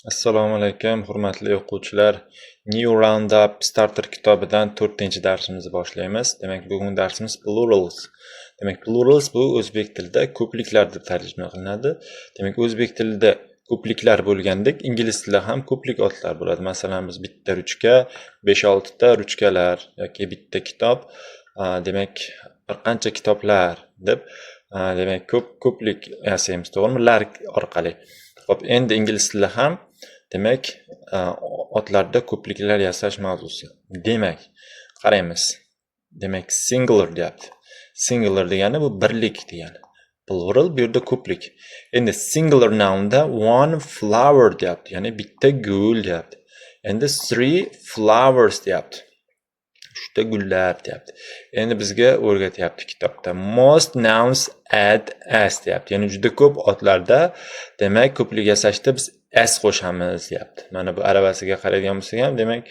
Assalomu alaykum, hurmatli o'quvchilar. New Roundup Starter kitobidan 4-darsimizni boshlaymiz. Demak, bugungi darsimiz plurals. Demak, plurals bu o'zbek tilida ko'pliklar deb tarjima qilinadi. Demak, o'zbek tilida ko'pliklar bo'lgandek, ingliz tilida ham ko'plik otlar bo'ladi. Masalan, biz bitta ruchka, 5-6 ta ruchkalar yoki bitta kitob, demak, bir qancha kitoblar deb, demak, ko'plik yasaymiz, to'g'rimi? Lar orqali. Xo'p, endi ingliz tilida ham demak, otlarda ko'pliklar yasash mavzusi. Demak, qaraymiz. Demak, singular deyapti. Singular degani bu birlik degani. Plural bu yerda ko'plik. Endi singular nounda one flower deyapti, ya'ni bitta gul deyapti. Endi 3 flowers deyapti. 3 ta gullar deyapti. Endi bizga o'rgatyapti kitobda. Most nouns add s deyapti. Ya'ni juda ko'p otlarda demak ko'plik yasashda biz s qo'shamiz deyapti. Mana bu aravasiga qaraydigan bo'lsak ham, demak,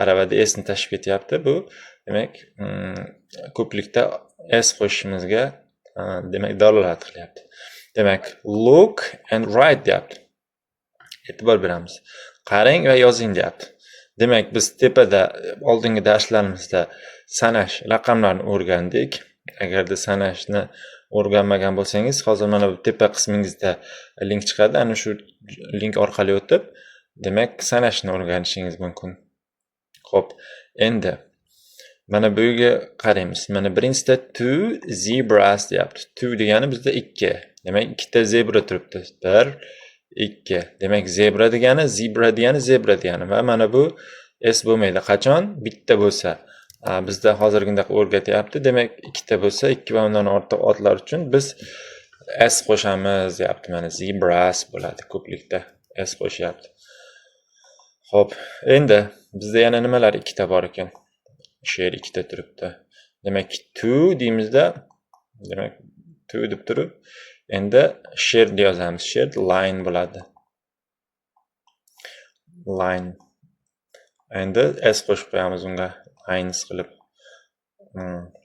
aravada s ni tashib ketyapti. Bu demak, ko'plikda s qo'shishimizga demak dalolat qilyapti. Demak, look and write deyapti. E'tibor beramiz. Qarang va yozing deyapti. Demak, biz tepada oldingi darslarimizda sanash, raqamlarni o'rgandik. Agarda sanashni o'rganmagan bo'lsangiz, hozir mana bu tepa qismingizda link chiqadi. Ana shu link orqali o'tib, demak, sanashni o'rganishingiz mumkin. Xo'p, endi mana bu yerga qaraymiz. Mana birinchisida two zebras deyapti. Two degani bizda 2. Demak, ikkita zebra turibdi. 1, 2. Demak, zebra degani zebra degani va mana bu s bo'lmaydi. Qachon? Bitta bo'lsa. Bizda hozirgidek o'rgatyapti. Demak, ikkita bo'lsa, 2 va undan ortiq otlar uchun biz s qo'shamiz deyapti. Mana zebras bo'ladi ko'plikda. S qo'shyapti. Xo'p, endi bizda yana nimalar ikkita bor ekan? She'r ikkita turibdi. Demak, two deymizda, demak, two deb turib, endi she'r yozamiz. She'r line bo'ladi. Line. Endi s qo'shib qo'yamiz unga, lines qilib.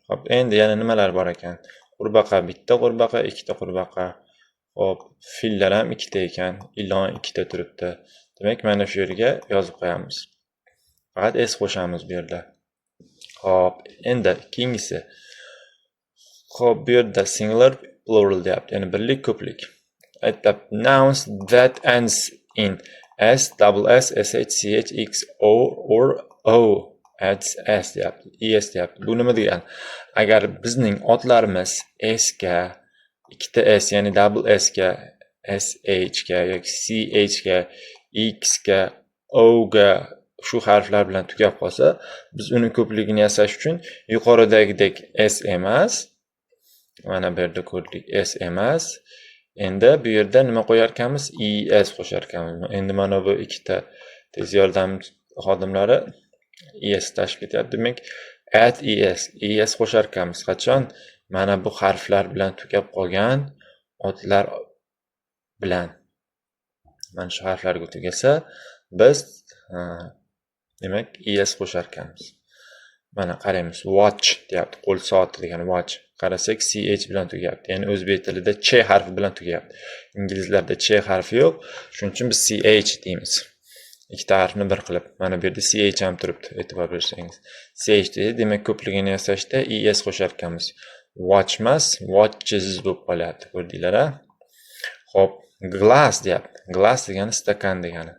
Xo'p, endi yana nimalar bor ekan? Qurbaqa bitta qurbaqa, ikkita qurbaqa. Xo'p, fillar ham ikkita ekan, ilon ikkita turibdi. Demak, mana shu yerga yozib qo'yamiz. Faqat s qo'shamiz bu yerda. Xo'p, endi keyingisi. Xo'p, bu yerda singular, plural deyapti, ya'ni birlik, ko'plik. Aytib, nouns that ends in s, double s, sh, ch, x, o or o adds s deyapti, es deyapti. Bu nima degani? Agar bizning otlarimiz s ga, ikkita s, ya'ni double s ga, sh ga yoki ch ga, x ga, o ga shu harflar bilan tugab qolsa, biz uni ko'pligini yasash uchun yuqoridagidek s emas, mana bu yerda ko'rdik, s emas. Endi bu yerda nima qo'yar ekanmiz? es qo'shar ekanmiz. Endi mana bu ikkita tez yordam xodimlari es tashib ketyapti. Demak, add es qo'shar ekanmiz. Qachon? Mana bu harflar bilan tugab qolgan otlar bilan. Mana shu harflarga tugasa, biz demak, es qo'shar ekanmiz. Mana qaraymiz, watch deyapti, qo'l soati degani watch. Qarasak, ch bilan tugayapti. Ya'ni o'zbek tilida ch harfi bilan tugayapti. Inglizlarda ch harfi yo'q, shuning uchun biz ch deymiz. Ikkita harfni bir qilib. Mana bu yerda ch ham turibdi, e'tibor bersangiz. Ch deydi, demak, ko'pligini yasashda es qo'shar ekanmiz. Watch emas, watches bo'lib qolyapti, ko'rdinglar-a? Xo'p, glass deyapti. Glass degani stakan degani.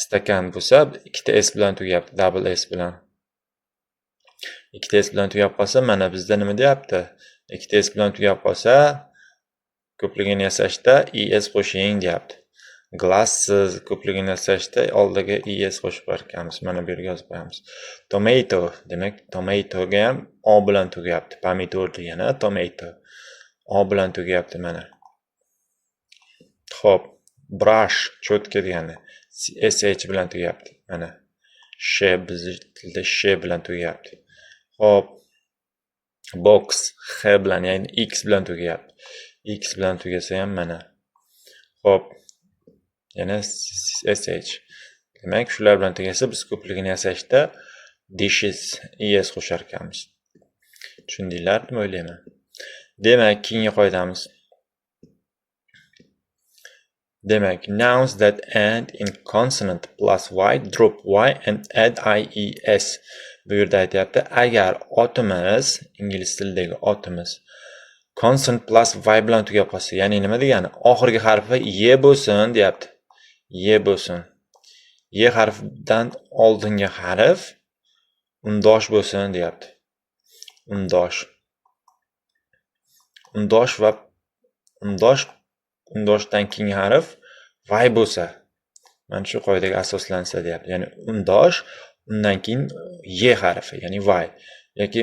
Stakan bo'lsa, ikkita s bilan tugayapti, double s bilan. Ikkita s bilan tugab qolsa, mana bizda nima deyapti? Ikkita s bilan tugab qolsa, ko'pligini yasashda es qo'shing deyapti. Glasses ko'pligini yasashda oldiga es qo'shib qo'yamiz. Mana bu yerga yozib qo'yamiz. Tomato, demak, tomatoga ham o bilan tugayapti. Pomidor degani tomato. O bilan tugayapti mana. Xo'p, brush, cho'tka degani sh bilan tugayapti. Mana sh bizning tilda sh bilan tugayapti. Xo'p, box x bilan, ya'ni x bilan tugayapti. X bilan tugasa ham mana. Xo'p, yana sh. Demak, shular bilan tugasa biz ko'pligini yasashda dishes es qo'shar ekanmiz. Tushundinglar deb o'ylayman. Demak, keyingi qoidamiz. Demak, nouns that end in consonant plus y, drop y and add ies. Bu yerda aytyapti, agar otimiz, ingliz tilidagi otimiz consonant plus y bilan tugab qolsa, ya'ni nima degani? Oxirgi harfi y bo'lsin, deyapti. Y bo'lsin. Y harfidan oldingi harf undosh bo'lsin, deyapti. Undosh va undoshdan keyingi harf y bo'lsa, mana shu qoidaga asoslansa, deyapti. Ya'ni undosh, undan keyin y harfi, ya'ni y. Yoki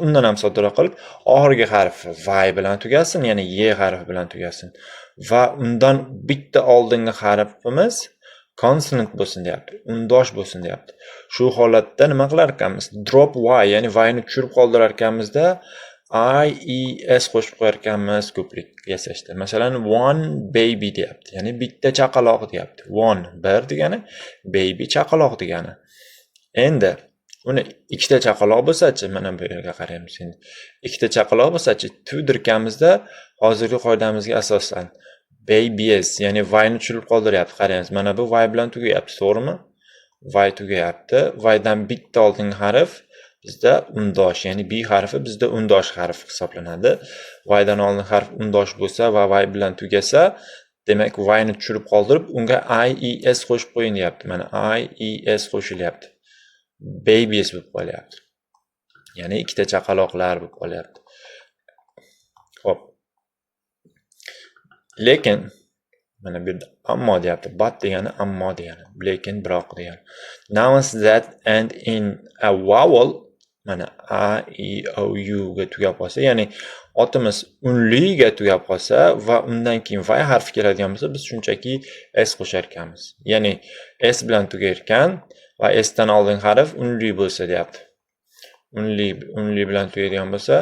undan ham soddaroq qilib, oxirgi harfi y bilan tugasin, ya'ni y harfi bilan tugasin. Va undan bitta oldingi harfimiz consonant bo'lsin, deyapti. Undosh bo'lsin, deyapti. Shu holatda nima qilar ekanmiz? Drop y, ya'ni y ni tushirib qoldirar ekanmizda, ies qo'shib qo'yar ekanmiz ko'plik yasashda. Masalan, one baby deyapti. Ya'ni bitta chaqaloq deyapti. One bir degani, baby chaqaloq degani. Endi uni ikkita chaqaloq bo'lsa-chi, mana bu yerga qaraymiz endi. Ikkita chaqaloq bo'lsa-chi, tudirkamizda hozirgi qoidamizga asosan babies, ya'ni y ni tushirib qoldiryapti. Qaraymiz, mana bu y bilan tugayapti, to'g'rimi? Y tugayapti. Y dan bitta oldingi harf bizda undosh, ya'ni b harfi bizda undosh harf hisoblanadi. Y dan oldingi harf undosh bo'lsa va y bilan tugasa, demak y ni tushirib qoldirib, unga ies qo'shib qo'ying deyapti. Mana ies qo'shilyapti. Babies bo'lib qolyapti. Ya'ni ikkita chaqaloqlar bo'lib qolyapti. Xo'p. Lekin mana bu yerda ammo deyapti. But degani ammo degani. Lekin biroq degani. Nouns that end in a vowel, mana a, e, o, u ga tugab qolsa, ya'ni otimiz unli ga tugab qolsa va undan keyin y harfi keladigan bo'lsa, biz shunchaki s qo'shar ekanmiz. Ya'ni s bilan tugar ekan va s dan oldingi harf unli bo'lsa, deyapti. Unli bilan tugaydigan bo'lsa,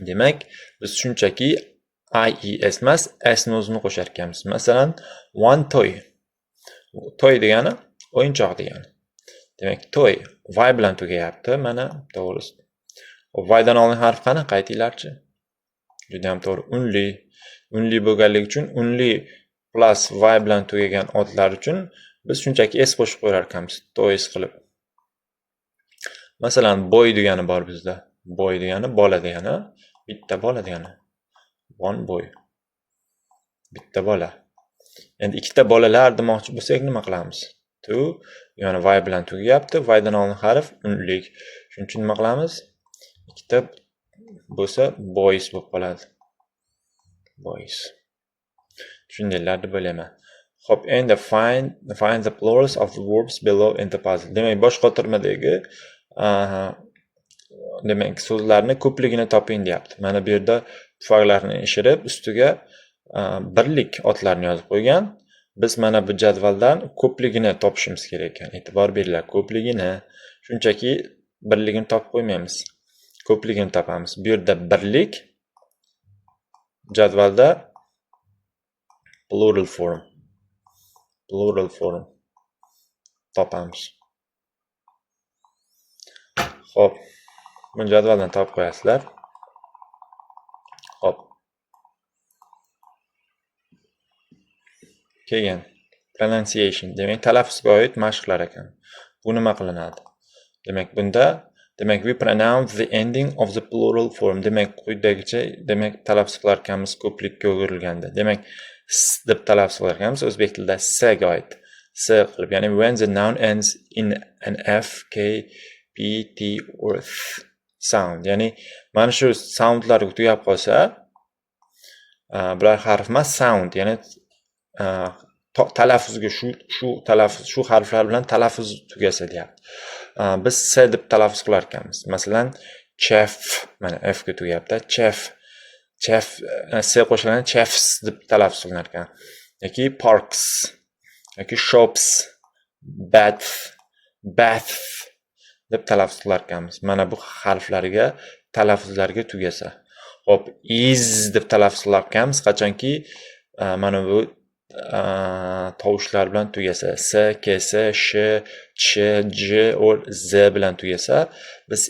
demak biz shunchaki ies emas, s ni o'zini qo'shar ekanmiz. Masalan, one toy. Toy degani o'yinchoq degani. Demak, toy y bilan tugayapti, mana to'g'risi. Y dan oldingi harf qani? Qaytinglarchi. Juda ham to'g'ri, unli. Unli bo'lganligi uchun unli plus y bilan tugagan otlar uchun biz shunchaki s qo'shib qo'yar ekanmiz, toys qilib. Masalan, boy degani bor bizda. Boy degani bola degani, bitta bola degani. One boy. Bitta bola. Endi ikkita bolalar demoqchi bo'lsak nima qilamiz? Two, ya'ni y bilan tugayapti, y dan oldingi harf unlik. Shuning uchun nima qilamiz? Ikkita bo'lsa boys bo'lib qoladi. Boys. Tushundinglar deb o'ylayman. Xo'p, endi find the plurals of the verbs below in the puzzle. Demak, bosh qotirmadagi demak so'zlarni ko'pligini toping deyapti. Mana bu yerda tufaqlarni ishirib, ustiga birlik otlarni yozib qo'ygan. Biz mana bu jadvaldan ko'pligini topishimiz kerak ekan. E'tibor beringlar, ko'pligini. Shunchaki birligini topib qo'ymaymiz. Ko'pligini topamiz. Bu yerda birlik jadvalda plural form topamiz. Xo'p, bu jadvaldan topib qo'yasizlar. Xo'p. Keyin pronunciation, demak talaffuzga oid mashqlar ekan. Bu nima qilinadi? Demak bunda, demak we pronounce the ending of the plural form. Demak quyidagicha, demak talaffuz qilar ekanmiz ko'plikka o'girilganda. Demak s deb talaffuz qilar ekanmiz o'zbek tilida s ga oid. S qilib, ya'ni when the noun ends in an f, k, p, t or th sound. Ya'ni mana shu soundlar tugab qolsa, bular harf emas, sound, ya'ni talaffuzga shu harflar bilan talaffuz tugasa deyapti. Biz s deb talaffuz qilar ekanmiz. Masalan, chef, mana f ga tugayapti. Chef s qo'shilgan chefs deb talaffuz qilar ekan. Yoki parks, yoki shops, bath deb talaffuz qilar ekanmiz. Mana bu harflarga talaffuzlarga tugasa. Hop, is deb talaffuz qilar ekanmiz qachonki mana bu tovushlar bilan tugasa, s, ks, sh, ch, j or z bilan tugasa, biz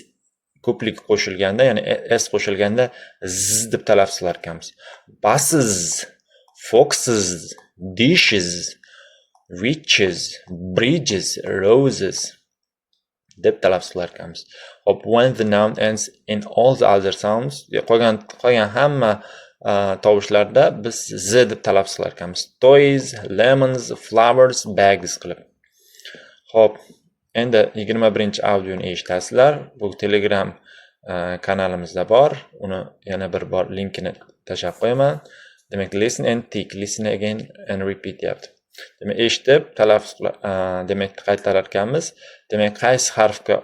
ko'plik qo'shilganda, ya'ni s qo'shilganda z deb talaffuz qilar ekanmiz. Buses, foxes, dishes, witches, bridges, roses deb talaffuz qilar ekanmiz. Hop, when the noun ends in all the other sounds, qolgan hamma tovushlarda biz z deb talaffuz qilar ekanmiz. Toys, lemons, flowers, bags qilib. Hop, endi 21-audioni eshitasizlar. Bu Telegram kanalimizda bor. Uni yana bir bor linkini tashlab qo'yaman. Demak, listen and tick, listen again and repeat deyapti. Demak, eshitib talaffuz demak qaytarar ekanmiz. Demak, qaysi harfga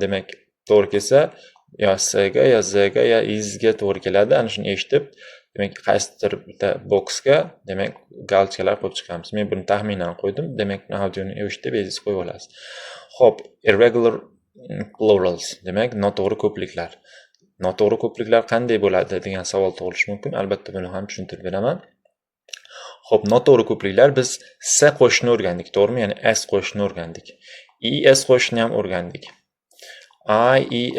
demak to'g'ri kelsa, yo s ga, yo z ga, yo iz ga to'g'ri keladi. Ana shuni eshitib, demak, qaysidir bitta boksga, demak, galchkalar qo'yib chiqamiz. Men buni taxminan qo'ydim. Demak, audioni eshitib, o'zingiz qo'yib olasiz. Xo'p, irregular plurals, demak, noto'g'ri ko'pliklar. Noto'g'ri ko'pliklar qanday bo'ladi degan savol tug'ilishi mumkin. Albatta, buni ham tushuntirib beraman. Xo'p, noto'g'ri ko'pliklar biz s qo'shishni o'rgandik, to'g'rimi? Ya'ni s qo'shishni o'rgandik. es qo'shishni ham o'rgandik.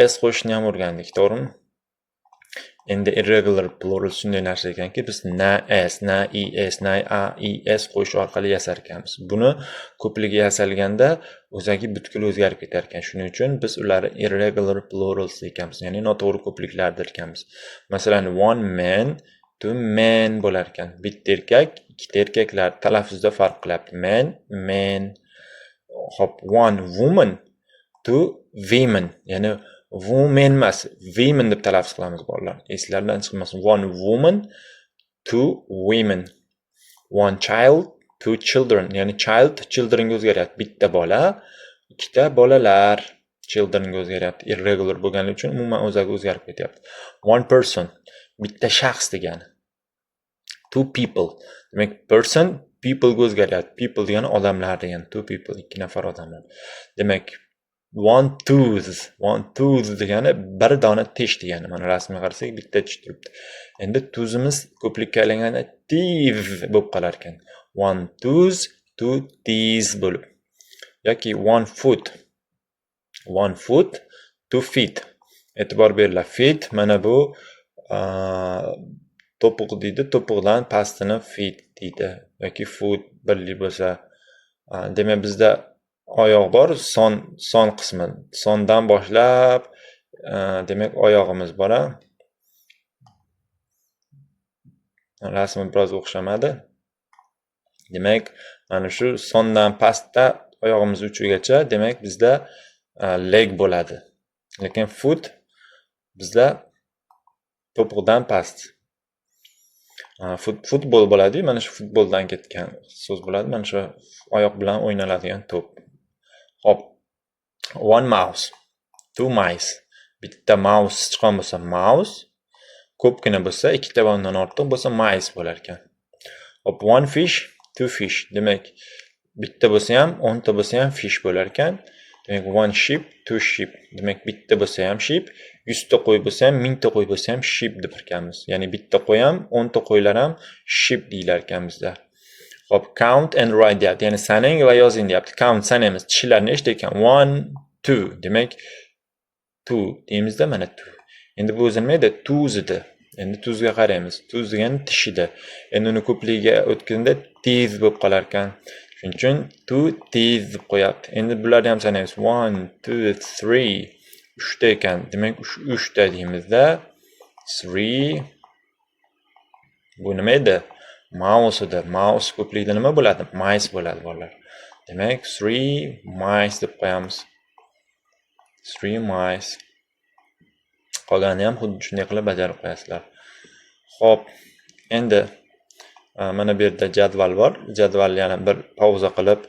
es qo'shishni ham o'rgandik, to'g'rimi? Endi irregular plural shunday narsa ekanki, biz na s, na es, na es qo'shish orqali yasar ekanmiz. Buni ko'pligi yasalganda o'zagi butkul o'zgarib ketar ekan. Shuning uchun biz ularni irregular plurals deymiz, ya'ni noto'g'ri ko'pliklar deymiz. Masalan, one man, two men bo'lar ekan. Bitta erkak, ikkita erkaklar talaffuzda farq qilyapti. Man, men. Hop, one woman, two women, ya'ni women emas, women deb talaffuz qilamiz bolalar. Eslardan chiqmasin. One woman, two women. One child, two children. Ya'ni child, children ga o'zgaryapti. Bitta bola, ikkita bolalar. Children ga o'zgaryapti. Irregular bo'lganligi uchun umuman o'zagi o'zgarib ketyapti. One person, bitta shaxs degani. Two people. Demak, person people ga o'zgaryapti. People degani odamlar degani. Two people, ikki nafar odamlar. Demak, one tooth degani bir dona tish degani. Mana rasmga qarasak bitta tish turibdi. Endi tuzimiz ko'plikka aylanganda teeth bo'lib qolar ekan. One tooth, two teeth bo'lib. Yoki one foot, two feet. E'tibor beringlar. Feet mana bu to'piq deydi. To'piqdan pastini feet deydi. Yoki foot birlik bo'lsa, demak bizda oyoq bor, son qismi. Sondan boshlab, demak oyog'imiz bor. Rasmi biroz o'xshamadi. Demak, mana shu sondan pastda oyog'imiz uchigacha, demak bizda leg bo'ladi. Lekin foot bizda to'piqdan past. Futbol bo'ladi-yu, mana shu futboldan ketgan so'z bo'ladi. Mana shu oyoq bilan o'ynaladigan to'p. Hop. One mouse, two mice. Bitta mouse sichqon bo'lsa mouse, ko'pgina bo'lsa, ikkita va undan ortiq bo'lsa mice bo'lar ekan. Hop, one fish, two fish. Demak, bitta bo'lsa ham, 10 ta bo'lsa ham fish bo'lar ekan. Demak, one sheep, two sheep. Demak, bitta bo'lsa ham sheep, 100 ta qo'y bo'lsa ham, 1000 ta qo'y bo'lsa ham sheep deb ekanmiz. Ya'ni bitta qo'y ham, 10 ta qo'ylar ham sheep deylar ekan bizda. Hop, count and write deyapti. Ya'ni sanang va yozing deyapti. Count sanamiz. Tishlarni nechta ekan? 1, 2. Demak, 2 deymizda, mana 2. Endi bu o'zi nima edi? Tuz edi. Endi tuzga qaraymiz. Tuz degani tish edi. Endi uni ko'pligiga o'tganda teeth bo'lib qolar ekan. Shuning uchun 2 teeth deb qo'yapti. Endi bularni ham sanaymiz. 1, 2, 3. 3 ta ekan. Demak, 3 ta deymizda. 3. Bu nima edi? Mouse edi. Mouse ko'pligida nima bo'ladi? Mice bo'ladi bolalar. Demak, 3 mice deb qo'yamiz. 3 mice. Qolganini ham xuddi shunday qilib bajarib qo'yasizlar. Xo'p, endi mana bu yerda jadval bor. Jadvalni yana bir pauza qilib,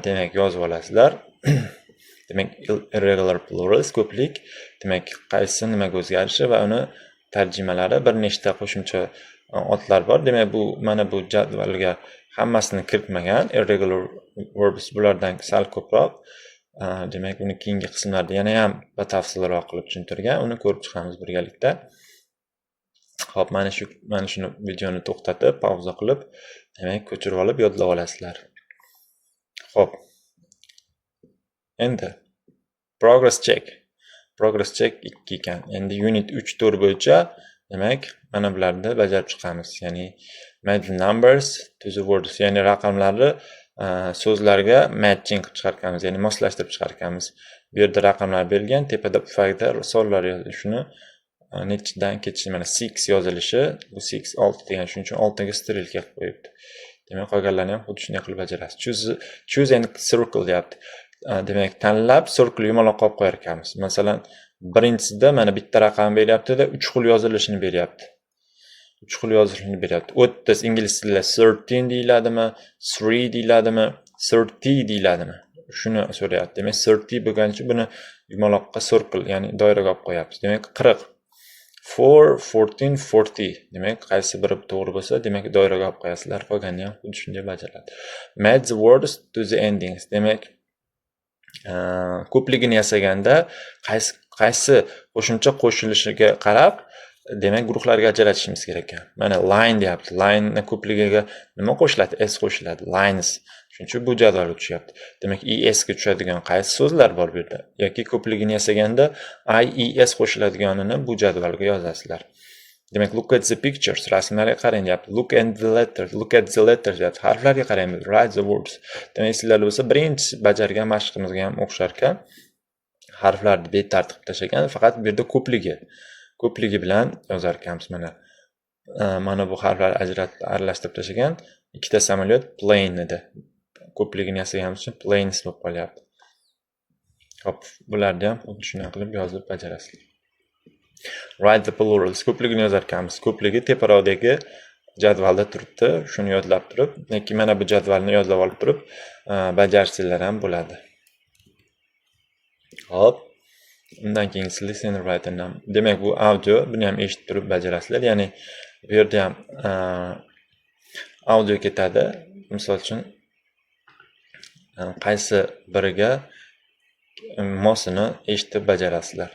demak, yozib olasizlar. Demak, irregular plurals ko'plik, demak, qaysi nimaga o'zgarishi va uni tarjimalari, bir nechta qo'shimcha otlar bor. Demak, bu mana bu jadvalga hammasini kiritmagan irregular verbs bulardan sal ko'proq. Demak, uni keyingi qismlarda yana ham batafsilroq qilib tushuntirgan. Uni ko'rib chiqamiz birgalikda. Xo'p, mana shuni videoni to'xtatib, pauza qilib, demak, ko'chirib olib yodlab olasizlar. Xo'p. Endi progress check 2 ekan. Endi unit 3 tur bo'yicha, demak, mana bularni bajarib chiqamiz. Ya'ni match numbers to the words, ya'ni raqamlarni so'zlarga matching qilib chiqaramiz, ya'ni moslashtirib chiqaramiz. Bu yerda raqamlar berilgan, tepada pufakda sonlar yozilgan. Shuni nechidan ketishi, mana 6 yozilishi, bu 6 6 degan, shuning uchun 6 ga strelka qilib qo'yibdi. Demak, qolganlarni ham xuddi shunday qilib bajarasiz. Choose and circle deyapti. Demak, tanlab circle yumaloq qilib qo'yar ekanmiz. Masalan, birinchisida mana bitta raqam beryapti-da, 3 xil yozilishini beryapti. 3 xil yozilishini beryapti. 30 ingliz tilida 13 deyiladimi, 3 deyiladimi, 30 deyiladimi? Shuni so'rayapti. Demak, 30 bo'lgani uchun buni yumaloqqa circle, ya'ni doiraga olib qo'yapmiz. Demak, 40. 4, 14, 40. Demak, qaysi biri to'g'ri bo'lsa, demak doiraga olib qo'yasizlar. Qolgani ham xuddi shunday bajariladi. Match the words to the endings. Demak, ko'pligini yasaganda qaysi qo'shimcha qo'shilishiga qarab, demak guruhlarga ajratishimiz kerak ekan. Mana line deyapti. Line ko'pligiga nima qo'shiladi? S qo'shiladi. Lines. Shuning uchun bu jadvalga tushyapti. Demak, es ga tushadigan qaysi so'zlar bor bu yerda? Yoki ko'pligini yasaganda es qo'shiladiganini bu jadvalga yozasizlar. Demak, look at the pictures, rasmlarga qarang deyapti. Look at the letters deyapti. Harflarga qarang, write the words. Demak, sizlarda bo'lsa, birinchi bajargan mashqimizga ham o'xshar ekan. Harflarni betartib tashlagan, faqat bu yerda ko'pligi bilan yozar ekanmiz. Mana bu harflar aralashtirib tashlagan. Ikkita samolyot plane edi. Ko'pligini yasaganimiz uchun planes bo'lib qolyapti. Xo'p, bularni ham xuddi shunday qilib yozib bajarasizlar. Write the plurals. Ko'pligini yozar ekanmiz. Ko'pligi teparoqdagi jadvalda turibdi. Shuni yodlab turib, yoki mana bu jadvalni yodlab olib turib, bajarsizlar ham bo'ladi. Hop. Undan keyin listen and write and demak, bu audio, buni ham eshitib turib bajarasizlar. Ya'ni bu yerda ham audio ketadi. Misol uchun qaysi biriga mosini eshitib bajarasizlar.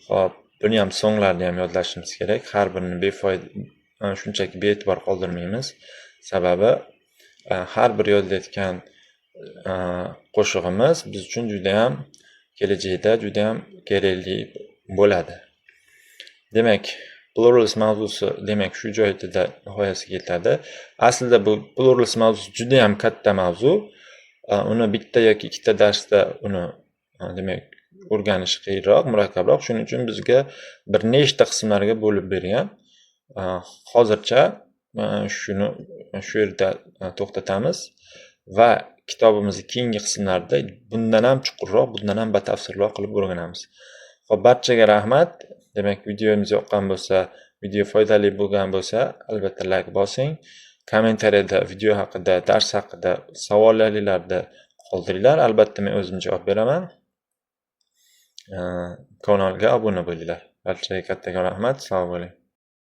Xo'p, buni ham sonlarni ham yodlashimiz kerak. Har birini befoyda shunchaki bee'tibor qoldirmaymiz. Sababi har bir yozayotgan qo'shig'imiz biz uchun juda ham kelajakda juda ham kerakli bo'ladi. Demak, plurals mavzusi demak shu joyda nihoyasiga yetadi. Aslida bu plurals mavzusi juda ham katta mavzu. Uni bitta yoki ikkita darsda uni demak o'rganish qiyinroq, murakkabroq. Shuning uchun bizga bir nechta qismlarga bo'lib bergan. Hozircha shu yerda to'xtatamiz va kitobimizning keyingi qismlarida bundan ham chuqurroq, bundan ham batafsilroq qilib o'rganamiz. Xo'p, barchaga rahmat. Demak, videomiz yoqqan bo'lsa, video foydali bo'lgan bo'lsa, albatta like bosing. Kommentariyada video haqida, dars haqida savollaringizni qoldiringlar. Albatta men o'zim javob beraman. Kanalga obuna bo'linglar. Barchaga kattakon rahmat. Sog' bo'ling.